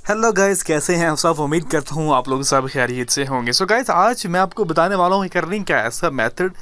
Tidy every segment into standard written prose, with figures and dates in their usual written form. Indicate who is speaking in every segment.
Speaker 1: Hello guys, कैसे हैं आप सब। उम्मीद करता हूँ आप लोग सब खैरियत से होंगे। सो गाइस, आज मैं आपको बताने वाला हूँ एक अर्निंग का ऐसा मेथड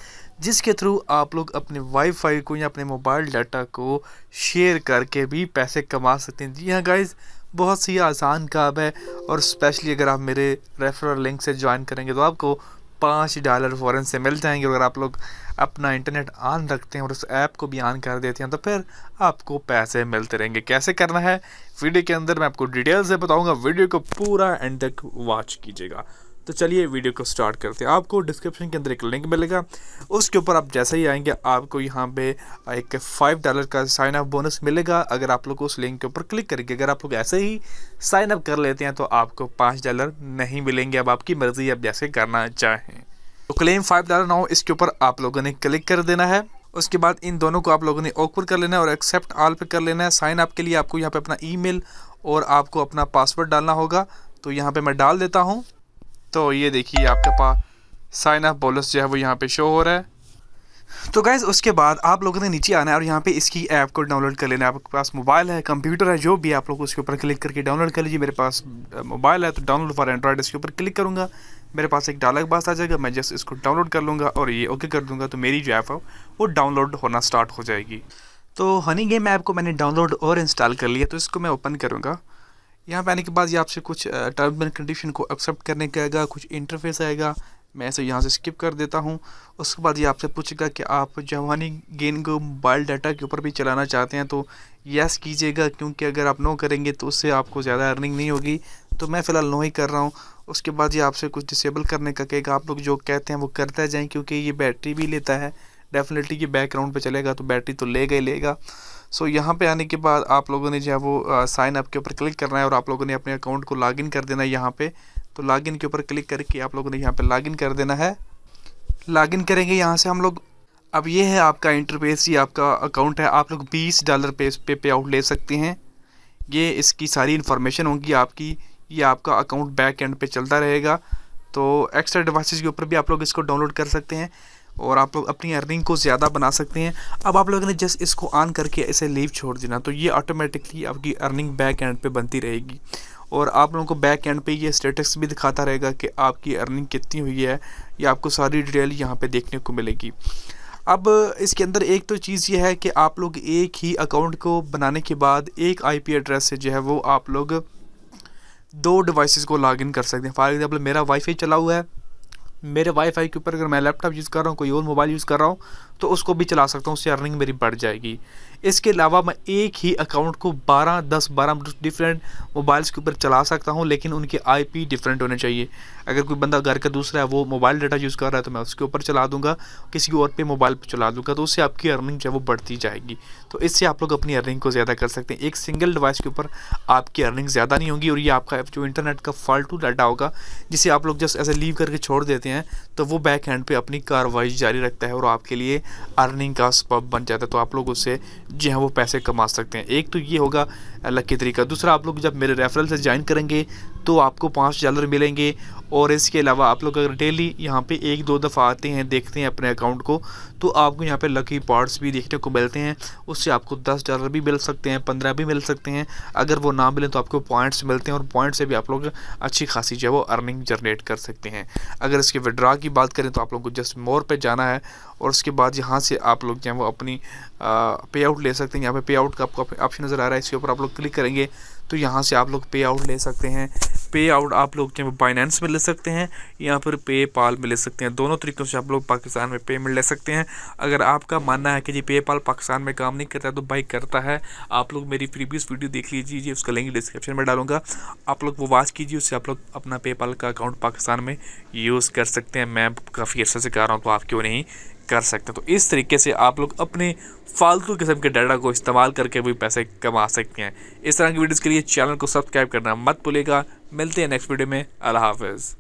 Speaker 1: जिसके थ्रू आप लोग अपने वाईफाई को या अपने मोबाइल डाटा को शेयर करके भी पैसे कमा सकते हैं। जी हाँ गाइस, बहुत ही आसान काम है और स्पेशली अगर आप मेरे रेफरल लिंक से ज्वाइन करेंगे तो आपको $5 फ़ौरन से मिल जाएंगे। अगर आप लोग अपना इंटरनेट ऑन रखते हैं और उस ऐप को भी ऑन कर देते हैं तो फिर आपको पैसे मिलते रहेंगे। कैसे करना है वीडियो के अंदर मैं आपको डिटेल से बताऊंगा। वीडियो को पूरा एंड तक वॉच कीजिएगा। तो चलिए वीडियो को स्टार्ट करते हैं। आपको डिस्क्रिप्शन के अंदर एक लिंक मिलेगा, उसके ऊपर आप जैसे ही आएंगे आपको यहाँ पे एक $5 का साइन अप बोनस मिलेगा। अगर आप लोग उस लिंक के ऊपर क्लिक करेंगे, अगर आप लोग ऐसे ही साइन अप कर लेते हैं तो आपको $5 नहीं मिलेंगे। अब आपकी मर्जी, आप जैसे करना चाहें। तो क्लेम $5 नाउ, इसके ऊपर आप लोगों ने क्लिक कर देना है। उसके बाद इन दोनों को आप लोगों ने ओपन कर लेना है और एक्सेप्ट ऑल पे कर लेना है। साइन अप के लिए आपको यहाँ पे अपना ईमेल और आपको अपना पासवर्ड डालना होगा। तो यहाँ पे मैं डाल देता हूँ। तो ये देखिए आपके पास साइन अप बोनस जो है वो यहाँ पे शो हो रहा है। तो गाइज़, उसके बाद आप लोगों ने नीचे आना है और यहाँ पे इसकी ऐप को डाउनलोड कर लेना है। आपके पास मोबाइल है, कंप्यूटर है, जो भी आप लोग उसके ऊपर क्लिक करके डाउनलोड कर लीजिए। मेरे पास मोबाइल है तो डाउनलोड फॉर एंड्रॉयड इसके ऊपर क्लिक करूँगा। मेरे पास एक डायलॉग बॉक्स आ जाएगा, मैं जस्ट इसको डाउनलोड कर लूँगा और ये ओके कर दूँगा तो मेरी जो ऐप है वो डाउनलोड होना स्टार्ट हो जाएगी। तो हनीगेन ऐप को मैंने डाउनलोड और इंस्टॉल कर लिया। तो इसको मैं ओपन करूँगा। यहाँ पे आने के बाद ये आपसे कुछ टर्म्स एंड कंडीशन को एक्सेप्ट करने का आएगा, कुछ इंटरफेस आएगा। मैं इसे यहाँ से स्किप कर देता हूँ। उसके बाद ये आपसे पूछेगा कि आप जब हनीगेन को मोबाइल डाटा के ऊपर भी चलाना चाहते हैं तो यस कीजिएगा, क्योंकि अगर आप नो करेंगे तो उससे आपको ज़्यादा अर्निंग नहीं होगी। तो मैं फ़िलहाल नो ही कर रहा हूँ। उसके बाद ये आपसे कुछ डिसेबल करने का कहेगा। आप लोग जो कहते हैं वो करते जाएँ, क्योंकि ये बैटरी भी लेता है। डेफिनेटली ये बैकग्राउंड पे चलेगा तो बैटरी तो लेगा ही लेगा। सो यहाँ पे आने के बाद आप लोगों ने जो है वो साइन अप के ऊपर क्लिक करना है और आप लोगों ने अपने अकाउंट को लॉगिन कर देना है यहाँ पे। तो लॉगिन के ऊपर क्लिक करके आप लोगों ने यहाँ पे लॉगिन कर देना है। लॉगिन करेंगे यहाँ से हम लोग। अब ये है आपका इंटरफेस, ये आपका अकाउंट है। आप लोग $20 पे आउट ले सकते हैं। ये इसकी सारी इन्फॉर्मेशन होगी आपकी। ये आपका अकाउंट बैक एंड पे चलता रहेगा। तो एक्स्ट्रा डिवाइसेस के ऊपर भी आप लोग इसको डाउनलोड कर सकते हैं और आप लोग अपनी अर्निंग को ज़्यादा बना सकते हैं। अब आप लोगों ने जस्ट इसको ऑन करके इसे लीव छोड़ देना तो ये ऑटोमेटिकली आपकी अर्निंग बैक एंड पे बनती रहेगी और आप लोगों को बैक एंड पे ये स्टेटस भी दिखाता रहेगा कि आपकी अर्निंग कितनी हुई है। ये आपको सारी डिटेल यहाँ पे देखने को मिलेगी। अब इसके अंदर एक तो चीज़ ये है कि आप लोग एक ही अकाउंट को बनाने के बाद एक IP एड्रेस से जो है वो आप लोग 2 डिवाइसेस को लॉगिन कर सकते हैं। फॉर एग्जाम्पल मेरा वाईफाई चला हुआ है, मेरे वाईफाई के ऊपर अगर मैं लैपटॉप यूज़ कर रहा हूँ, कोई और मोबाइल यूज़ कर रहा हूँ तो उसको भी चला सकता हूँ, उससे अर्निंग मेरी बढ़ जाएगी। इसके अलावा मैं एक ही अकाउंट को 10-12 डिफरेंट मोबाइल्स के ऊपर चला सकता हूँ, लेकिन उनके IP डिफरेंट होने चाहिए। अगर कोई बंदा घर का दूसरा है वो मोबाइल डाटा यूज़ कर रहा है तो मैं उसके ऊपर चला दूँगा, किसी और पे मोबाइल पर चला दूँगा, तो उससे आपकी अर्निंग जो है वो बढ़ती जाएगी। तो इससे आप लोग अपनी अर्निंग को ज़्यादा कर सकते हैं। एक सिंगल डिवाइस के ऊपर आपकी अर्निंग ज़्यादा नहीं होगी और ये आपका जो इंटरनेट का फालतू डाटा होगा जिसे आप लोग जस्ट ऐसे लीव करके छोड़ देते हैं तो वो बैक हैंड पे अपनी कार्रवाई जारी रखता है और आपके लिए अर्निंग का सबब बन जाता है। तो आप लोग उससे जो है वो पैसे कमा सकते हैं। एक तो ये होगा लकी तरीका। दूसरा, आप लोग जब मेरे रेफरल से ज्वाइन करेंगे तो आपको $5 मिलेंगे और इसके अलावा आप लोग अगर डेली यहाँ पे 1-2 दफ़ा आते हैं, देखते हैं अपने अकाउंट को, तो आपको यहाँ पे लकी पार्ट्स भी देखने को मिलते हैं। उससे आपको $10 भी मिल सकते हैं, 15 भी मिल सकते हैं। अगर वो ना मिलें तो आपको पॉइंट्स मिलते हैं और पॉइंट से भी आप लोग अच्छी खासी जो है वो अर्निंग जनरेट कर सकते हैं। अगर इसके विड्रॉ की बात करें तो आप लोग को जस्ट मोर पे जाना है और उसके बाद यहाँ से आप लोग जो है वो अपनी पे आउट ले सकते हैं। यहाँ पे पे आउट का आपको ऑप्शन नज़र आ रहा है, इसके ऊपर आप लोग क्लिक करेंगे तो यहाँ से आप लोग पे आउट ले सकते हैं। पे आउट आप लोग जो है बाइनेंस में ले सकते हैं, यहाँ पर पेपाल में ले सकते हैं। दोनों तरीक़ों से आप लोग पाकिस्तान में पेमेंट ले सकते हैं। अगर आपका मानना है कि जी पेपाल पाकिस्तान में काम नहीं करता तो भाई करता है, आप लोग मेरी प्रीवियस वीडियो देख लीजिए, उसका लिंक डिस्क्रिप्शन में डालूंगा, आप लोग वो वॉच कीजिए, उससे आप लोग अपना पेपाल का अकाउंट पाकिस्तान में यूज़ कर सकते हैं। मैं काफ़ी अर्से से कर रहा हूँ तो आप क्यों नहीं कर सकते। तो इस तरीके से आप लोग अपने फालतू किस्म के डाटा को इस्तेमाल करके भी पैसे कमा सकते हैं। इस तरह की वीडियोज़ के लिए चैनल को सब्सक्राइब करना मत भूलिएगा। मिलते हैं नेक्स्ट वीडियो में। अल्लाह हाफ़िज़।